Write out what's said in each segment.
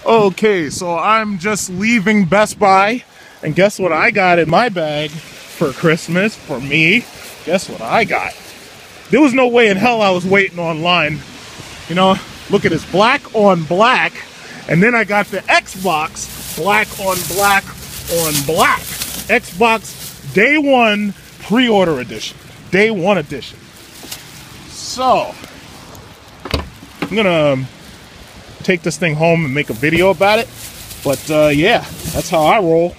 Okay, so I'm just leaving Best Buy, and guess what I got in my bag for Christmas, for me? Guess what I got? There was no way in hell I was waiting online. You know, look at this, black on black, and then I got the Xbox, black on black on black. Xbox Day 1 pre-order edition. Day 1 edition. So, I'm gonna take this thing home and make a video about it. But yeah, that's how I roll.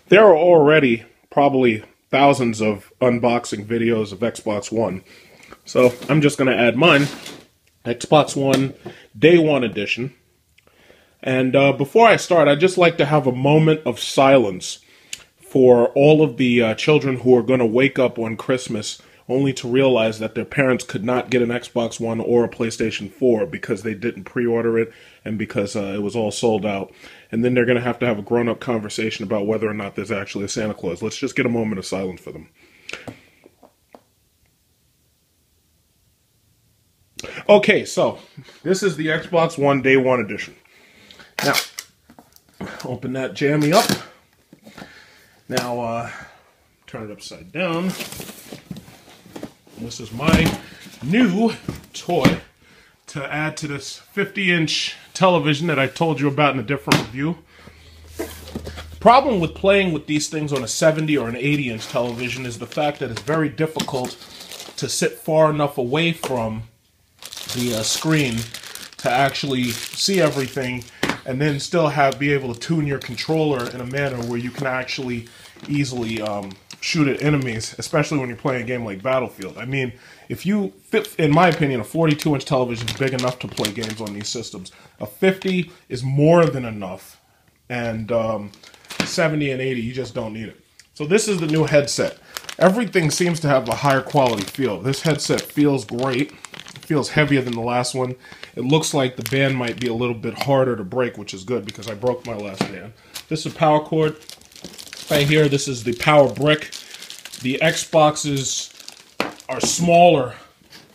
There are already probably thousands of unboxing videos of Xbox One. So I'm just going to add mine, Xbox One Day 1 edition. And before I start, I'd just like to have a moment of silence for all of the children who are going to wake up on Christmas only to realize that their parents could not get an Xbox One or a PlayStation 4 because they didn't pre-order it and because it was all sold out. And then they're going to have a grown-up conversation about whether or not there's actually a Santa Claus. Let's just get a moment of silence for them. Okay, so this is the Xbox One Day 1 edition. Now, open that jammy up. Now, turn it upside down. This is my new toy to add to this 50-inch television that I told you about in a different review. Problem with playing with these things on a 70 or an 80-inch television is the fact that it's very difficult to sit far enough away from the screen to actually see everything and then still be able to tune your controller in a manner where you can actually easily shoot at enemies, especially when you're playing a game like Battlefield. I mean, if you fit, in my opinion, a 42-inch television is big enough to play games on these systems. A 50 is more than enough, and 70 and 80, you just don't need it. So this is the new headset. Everything seems to have a higher quality feel. This headset feels great. It feels heavier than the last one. It looks like the band might be a little bit harder to break, which is good because I broke my last band. This is a power cord. Right here, this is the power brick. The Xboxes are smaller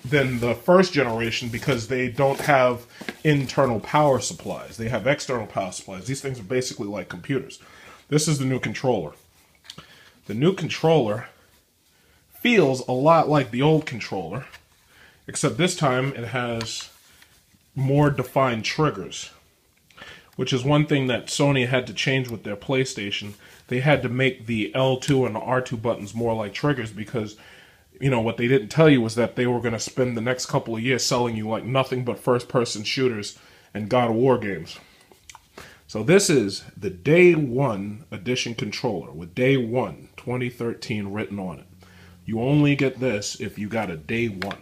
than the first generation because they don't have internal power supplies. They have external power supplies. These things are basically like computers. This is the new controller. The new controller feels a lot like the old controller, except this time it has more defined triggers, which is one thing that Sony had to change with their PlayStation. They had to make the L2 and the R2 buttons more like triggers because, you know, what they didn't tell you was that they were going to spend the next couple of years selling you like nothing but first-person shooters and God of War games. So this is the Day 1 edition controller with Day 1 2013 written on it. You only get this if you got a Day 1.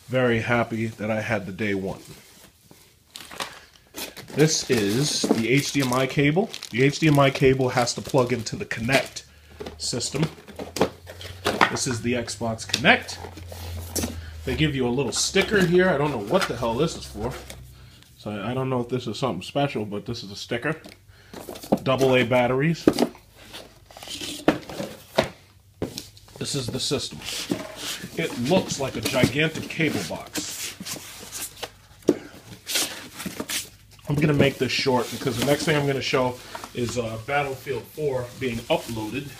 Very happy that I had the Day 1. This is the HDMI cable. The HDMI cable has to plug into the Kinect system. This is the Xbox Kinect. They give you a little sticker here. I don't know what the hell this is for. So I don't know if this is something special, but this is a sticker. AA batteries. This is the system. It looks like a gigantic cable box. I'm going to make this short because the next thing I'm going to show is Battlefield 4 being uploaded.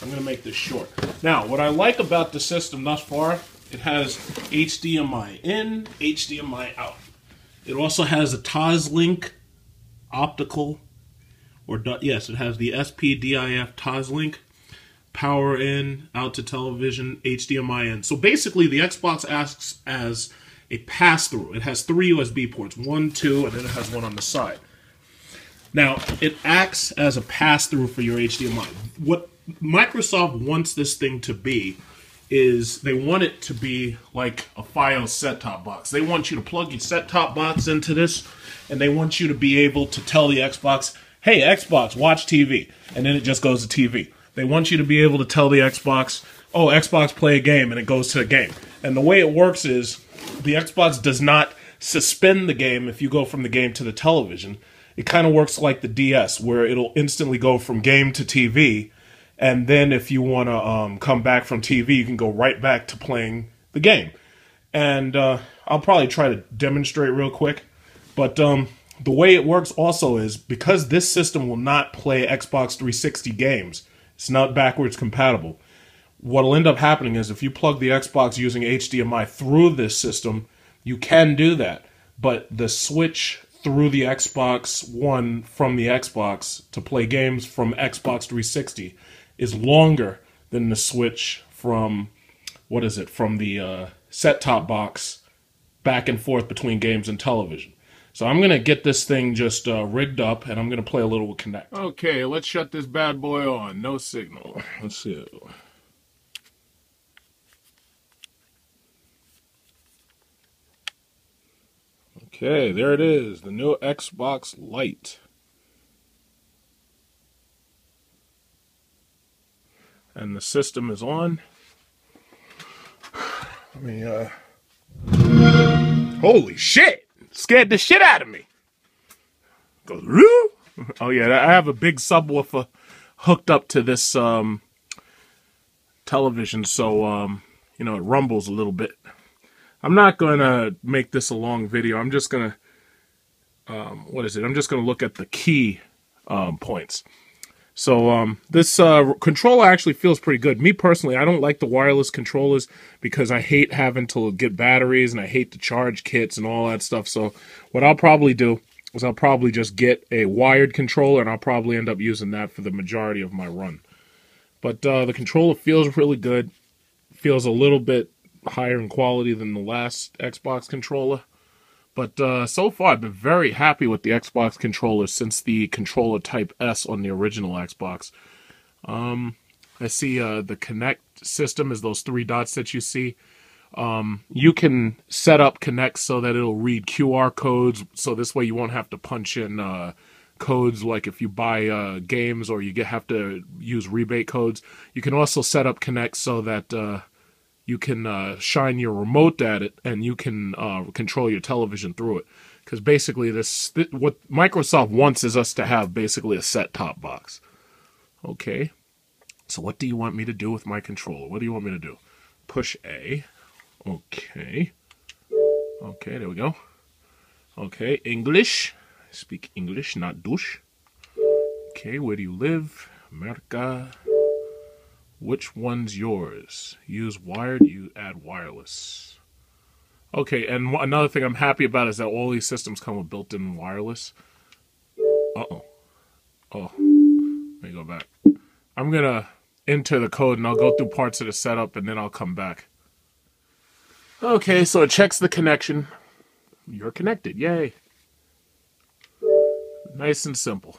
I'm going to make this short. Now, what I like about the system thus far, it has HDMI in, HDMI out. It also has a Toslink optical, yes, it has the SPDIF Toslink, power in, out to television, HDMI in. So basically the Xbox acts as a pass-through. It has 3 USB ports, 1, 2, and then it has one on the side. Now, it acts as a pass-through for your HDMI. What Microsoft wants this thing to be is they want it to be like a FIOS set-top box. They want you to plug your set-top box into this, and they want you to be able to tell the Xbox, hey, Xbox, watch TV, and then it just goes to TV. They want you to be able to tell the Xbox, oh, Xbox, play a game, and it goes to the game. And the way it works is the Xbox does not suspend the game if you go from the game to the television. It kind of works like the DS, where it'll instantly go from game to TV, and then if you want to come back from TV, you can go right back to playing the game. And I'll probably try to demonstrate real quick. But the way it works also is because this system will not play Xbox 360 games. It's not backwards compatible. What'll end up happening is if you plug the Xbox using HDMI through this system, you can do that. But the switch through the Xbox One from the Xbox to play games from Xbox 360 is longer than the switch from, from the set-top box back and forth between games and television. So I'm going to get this thing just rigged up, and I'm going to play a little with Kinect. Okay, let's shut this bad boy on. No signal. Let's see. Okay, there it is. The new Xbox Lite. And the system is on. Let me, holy shit! Scared the shit out of me. Goes, woo! Oh yeah, I have a big subwoofer hooked up to this television, so you know, it rumbles a little bit. I'm not going to make this a long video. I'm just going to I'm just going to look at the key points. So this controller actually feels pretty good. Me personally, I don't like the wireless controllers because I hate having to get batteries and I hate to charge kits and all that stuff. So what I'll probably do is I'll probably just get a wired controller and I'll probably end up using that for the majority of my run. But the controller feels really good. Feels a little bit higher in quality than the last Xbox controller. But so far, I've been very happy with the Xbox controller since the controller Type S on the original Xbox. I see the Kinect system is those 3 dots that you see. You can set up Kinect so that it'll read QR codes, so this way you won't have to punch in codes like if you buy games or you have to use rebate codes. You can also set up Kinect so that you can shine your remote at it, and you can control your television through it. Because basically, what Microsoft wants is us to have basically a set-top box. Okay. So what do you want me to do with my controller? What do you want me to do? Push A. Okay. Okay, there we go. Okay, English. I speak English, not douche. Okay, where do you live? America. Which one's yours? Use wired, you add wireless. Okay, and another thing I'm happy about is that all these systems come with built-in wireless. Uh-oh. Oh, let me go back. I'm gonna enter the code and I'll go through parts of the setup and then I'll come back. Okay, so it checks the connection. You're connected, yay. Nice and simple.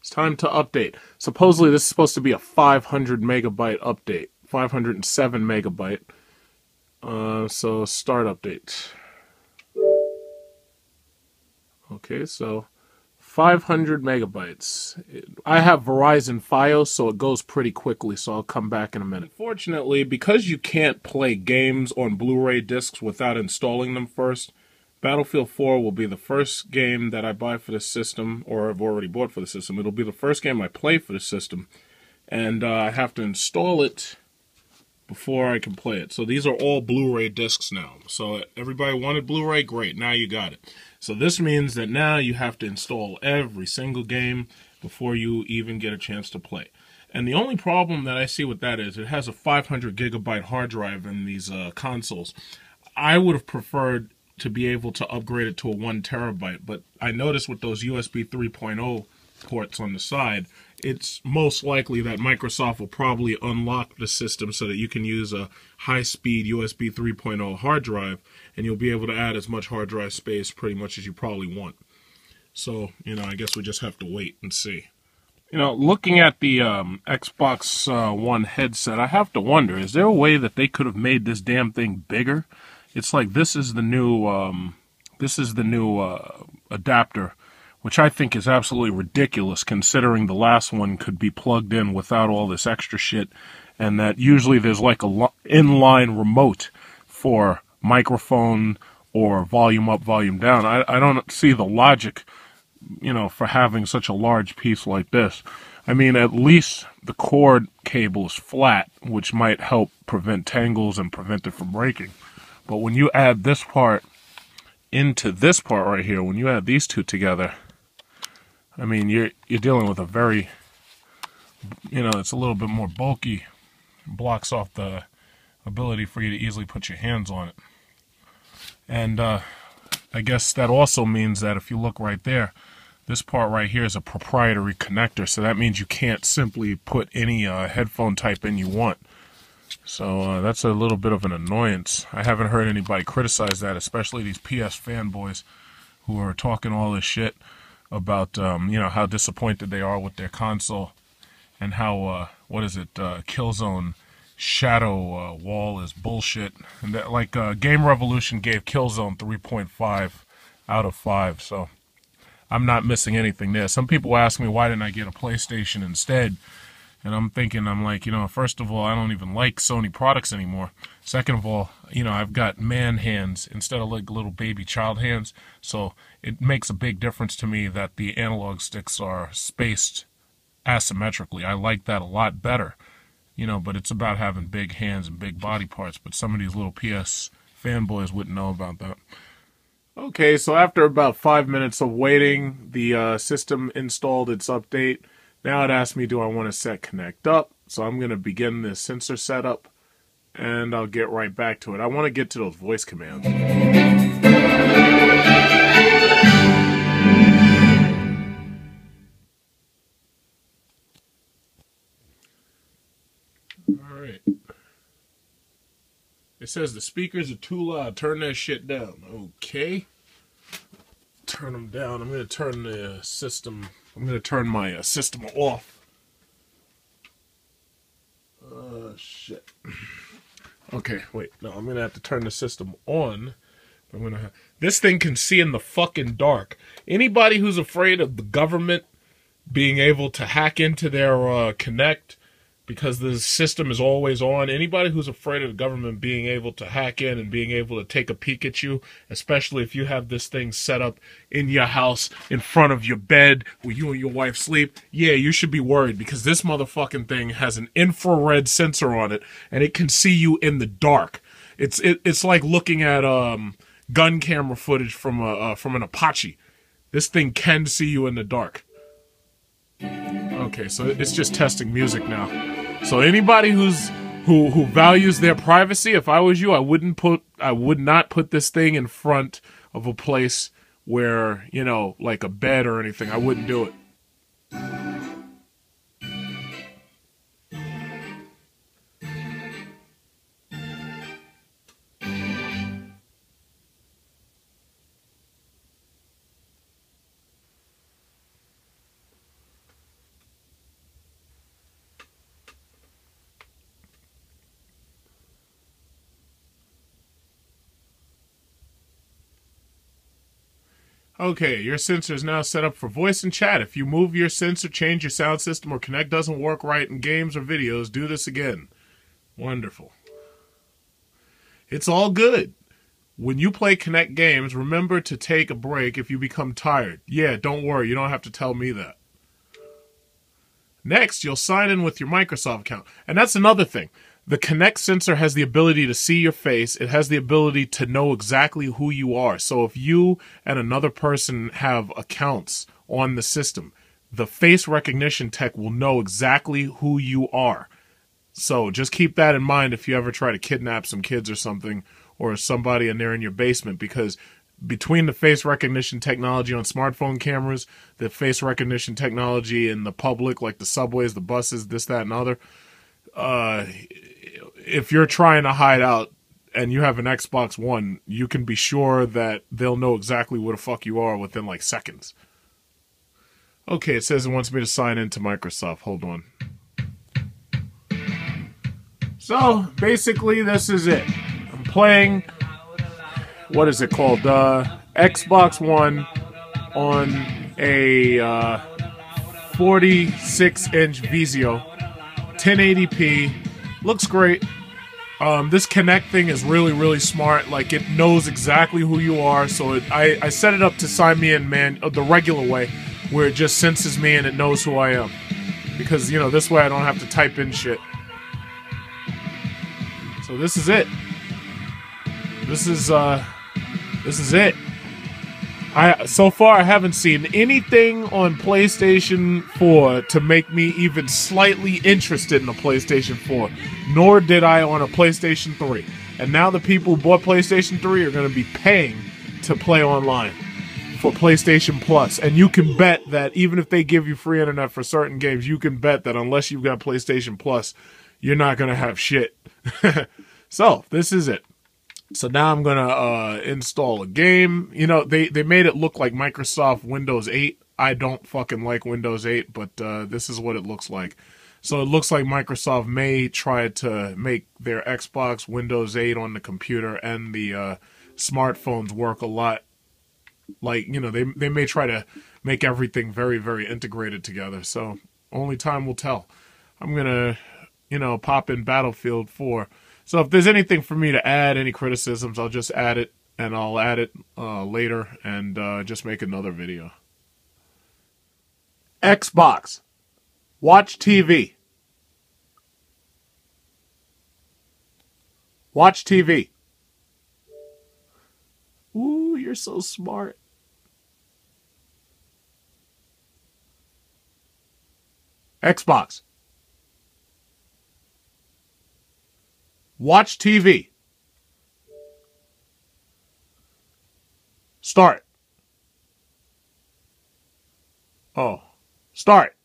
It's time to update. Supposedly this is supposed to be a 500 megabyte update. 507 megabyte. So start update. Okay, so 500 megabytes. I have Verizon FIOS, so it goes pretty quickly, so I'll come back in a minute. Unfortunately, because you can't play games on Blu-ray discs without installing them first, Battlefield 4 will be the first game that I buy for the system, or I've already bought for the system. It'll be the first game I play for the system, and I have to install it before I can play it. So these are all Blu-ray discs now. So everybody wanted Blu-ray? Great, now you got it. So this means that now you have to install every single game before you even get a chance to play. And the only problem that I see with that is it has a 500 gigabyte hard drive in these consoles. I would have preferred to be able to upgrade it to a 1 terabyte, but I noticed with those USB 3.0 ports on the side, it's most likely that Microsoft will probably unlock the system so that you can use a high-speed USB 3.0 hard drive, and you'll be able to add as much hard drive space pretty much as you probably want. So, you know, I guess we just have to wait and see. You know, looking at the Xbox One headset, I have to wonder, is there a way that they could have made this damn thing bigger? It's like this is the new adapter, which I think is absolutely ridiculous considering the last one could be plugged in without all this extra shit, and that usually there's like a inline remote for microphone or volume up, volume down. I don't see the logic, you know, for having such a large piece like this. I mean, at least the cord cable is flat, which might help prevent tangles and prevent it from breaking. But when you add this part into this part right here, when you add these two together, I mean, you're dealing with a very, you know, it's a little bit more bulky, blocks off the ability for you to easily put your hands on it. And I guess that also means that if you look right there, this part right here is a proprietary connector, so that means you can't simply put any headphone type in you want. So that's a little bit of an annoyance. I haven't heard anybody criticize that, especially these PS fanboys who are talking all this shit about, you know, how disappointed they are with their console and how, what is it, Killzone Shadow Wall is bullshit. And that, like, Game Revolution gave Killzone 3.5 out of 5, so I'm not missing anything there. Some people ask me why didn't I get a PlayStation instead, and I'm thinking, I'm like, you know, first of all, I don't even like Sony products anymore. Second of all, you know, I've got man hands instead of like little baby child hands, so it makes a big difference to me that the analog sticks are spaced asymmetrically. I like that a lot better, you know, but it's about having big hands and big body parts, but some of these little PS fanboys wouldn't know about that. Okay, so after about 5 minutes of waiting, the system installed its update. Now it asks me, do I want to set Kinect up? So I'm going to begin this sensor setup, and I'll get right back to it. I want to get to those voice commands. Alright. It says the speakers are too loud. Turn that shit down. Okay. Turn them down. I'm going to turn the system... I'm going to turn my system off. Shit. Okay, wait. No, I'm going to have to turn the system on. I'm going to. This thing can see in the fucking dark. Anybody who's afraid of the government being able to hack into their Kinect because the system is always on, anybody who's afraid of the government being able to hack in and being able to take a peek at you, especially if you have this thing set up in your house in front of your bed where you and your wife sleep, yeah, you should be worried because this motherfucking thing has an infrared sensor on it and it can see you in the dark. It's like looking at gun camera footage from an Apache. This thing can see you in the dark. Okay, so it's just testing music now. So anybody who values their privacy, if I was you, I would not put this thing in front of a place where, you know, like a bed or anything. I wouldn't do it. Okay, your sensor is now set up for voice and chat. If you move your sensor, change your sound system, or Kinect doesn't work right in games or videos, do this again. Wonderful. It's all good. When you play Kinect games, remember to take a break if you become tired. Yeah, don't worry, you don't have to tell me that. Next, you'll sign in with your Microsoft account. And that's another thing. The Kinect sensor has the ability to see your face. It has the ability to know exactly who you are. So if you and another person have accounts on the system, the face recognition tech will know exactly who you are. So just keep that in mind if you ever try to kidnap some kids or something, or somebody and they're in your basement, because between the face recognition technology on smartphone cameras, the face recognition technology in the public, like the subways, the buses, this, that, and other, if you're trying to hide out and you have an Xbox One, you can be sure that they'll know exactly where the fuck you are within like seconds. Okay, it says it wants me to sign into Microsoft. Hold on. So, basically, this is it. I'm playing, what is it called? Xbox One on a 46-inch Vizio. 1080p. Looks great. This Kinect thing is really, really smart. Like, it knows exactly who you are. So I set it up to sign me in, the regular way, where it just senses me and it knows who I am. Because, you know, this way I don't have to type in shit. So this is it. This is it. So far, I haven't seen anything on PlayStation 4 to make me even slightly interested in a PlayStation 4, nor did I on a PlayStation 3. And now the people who bought PlayStation 3 are going to be paying to play online for PlayStation Plus. And you can bet that even if they give you free internet for certain games, you can bet that unless you've got PlayStation Plus, you're not going to have shit. So, this is it. So now I'm going to install a game. You know, they made it look like Microsoft Windows 8. I don't fucking like Windows 8, but this is what it looks like. So it looks like Microsoft may try to make their Xbox Windows 8 on the computer and the smartphones work a lot. Like, you know, they may try to make everything very, very integrated together. So only time will tell. I'm going to, you know, pop in Battlefield 4. So if there's anything for me to add, any criticisms, I'll just add it, and I'll add it later and just make another video. Xbox. Watch TV. Watch TV. Ooh, you're so smart. Xbox. Watch TV. Start. Oh. Start.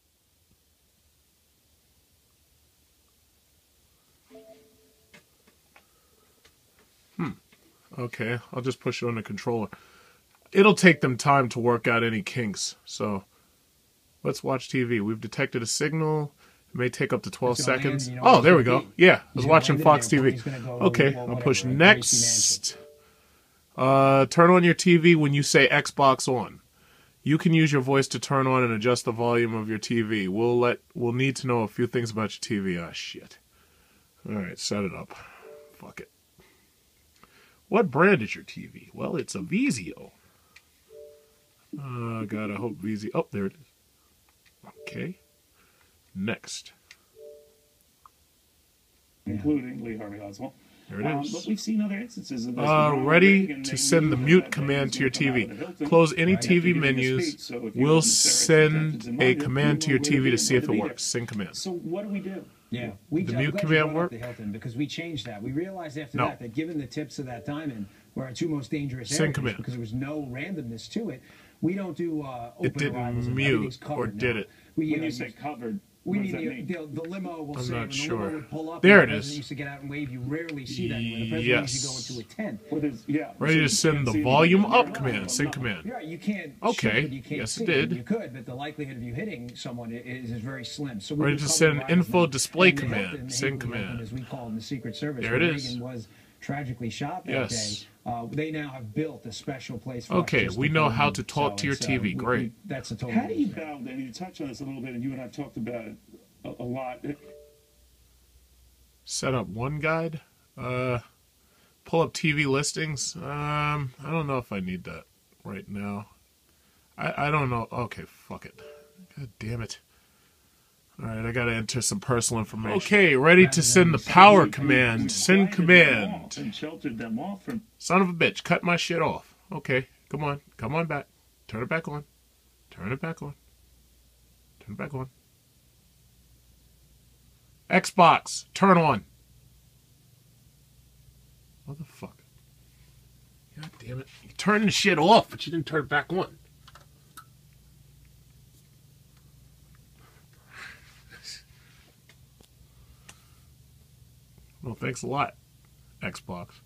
Okay, I'll just push it on the controller. It'll take them time to work out any kinks, so let's watch TV. We've detected a signal. It may take up to 12 seconds. Oh, there we go. Yeah, I was watching Fox TV. Okay, I'll push next. Turn on your TV when you say Xbox on. You can use your voice to turn on and adjust the volume of your TV. We'll need to know a few things about your TV. Ah, shit. Alright, set it up. Fuck it. What brand is your TV? Well, it's a Vizio. God, I hope Vizio... Oh, there it is. Okay. Next. Including Lee Harvey Oswald. There it is. But we've seen other instances of this. Ready to send the mute command to your TV. Close any TV menus. We'll send a command to your TV to see if it works. Send command. So what do we do? Yeah, the mute command work? The Hilton because we changed that. We realized after that given the tips of that diamond were our two most dangerous areas because there was no randomness to it. We don't do open it didn't arrivals. Mute, or did it? When you say covered, we mean the limo will say when the limo would pull up. There and it the is. president used to get out and wave. You rarely see that when the president usually go into a tent. Well, ready to send the volume up command. Send command. Yeah, you can't. Okay. You can't yes, see it did. You could, but the likelihood of you hitting someone is very slim. So ready to send info display command. Send command. As we call it in the Secret Service. There it is. Reagan was tragically shot that day. They now have built a special place for okay, we know how to talk to your TV. Great. That's a total. How do you balance? And you touched on this a little bit, and you and I have talked about it a lot. Set up one guide. Pull up TV listings. I don't know if I need that right now. I don't know. Okay, fuck it. God damn it. Alright, I gotta enter some personal information. Okay, ready to send the power command. Send command. And sheltered them off from... Son of a bitch, cut my shit off. Okay, come on. Come on back. Turn it back on. Turn it back on. Turn it back on. Xbox, turn on. What the fuck? God damn it. You turned the shit off, but you didn't turn it back on. Well, thanks a lot, Xbox.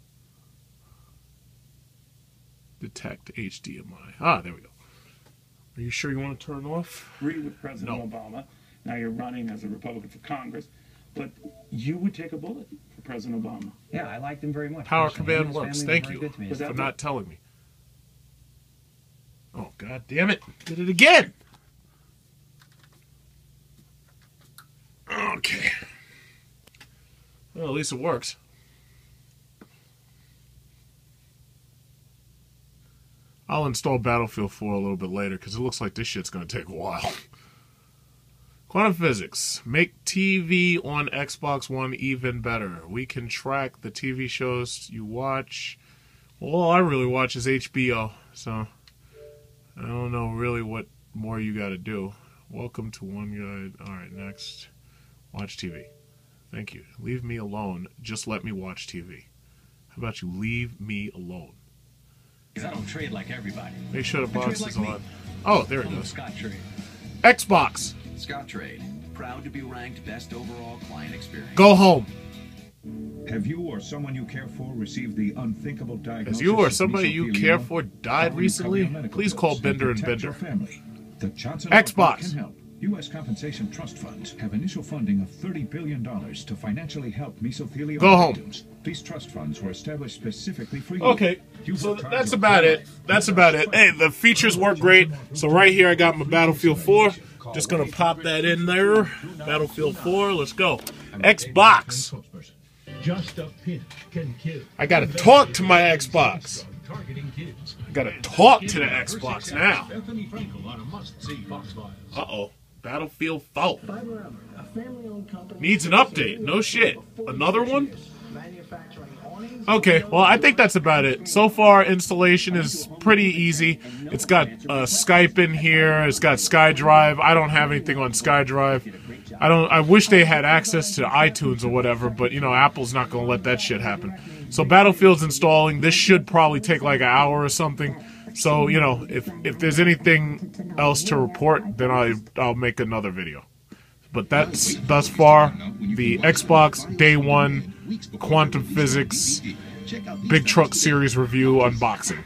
Detect HDMI. Ah, there we go. Are you sure you want to turn off? Agree with President Obama. Now you're running as a Republican for Congress, but you would take a bullet for President Obama. Yeah, I liked him very much. Power command works. Thank you for not telling me. Oh, God damn it. Did it again. Okay. Well, at least it works. I'll install Battlefield 4 a little bit later because it looks like this shit's going to take a while. Quantum physics. Make TV on Xbox One even better. We can track the TV shows you watch. Well, all I really watch is HBO, so don't know really what more you got to do. Welcome to one guide. All right, next. Watch TV. Thank you. Leave me alone. Just let me watch TV. How about you leave me alone? I don't trade like everybody. Make sure the box is on. Oh, there it goes. Scott Trade. Xbox. Scott Trade. Proud to be ranked best overall client experience. Go home. Have you or someone you care for received the unthinkable diagnosis? Has you or somebody you care for died recently? Please call Bender and Bender. The Johnson Xbox. Can help. U.S. compensation trust funds have initial funding of $30 billion to financially help mesothelioma Go home. victims. These trust funds were established specifically for you. Okay, so that's about it. That's about it. Hey, the features work great. So right here I got my Battlefield 4. Just going to pop that in there. Battlefield 4, let's go. Xbox. Just a pin can kill. I got to talk to my Xbox. I got to talk to the Xbox now. Uh-oh. Battlefield 4. Needs an update. No shit. Another one? Okay, well, I think that's about it. So far, installation is pretty easy. It's got Skype in here. It's got SkyDrive. I don't have anything on SkyDrive. I wish they had access to iTunes or whatever, but, you know, Apple's not going to let that shit happen. So Battlefield's installing. This should probably take like an hour or something. So, you know, if there's anything else to report, then I'll make another video. But that's, thus far, the Xbox Day 1 Quantum Physics Big Truck Series review unboxing.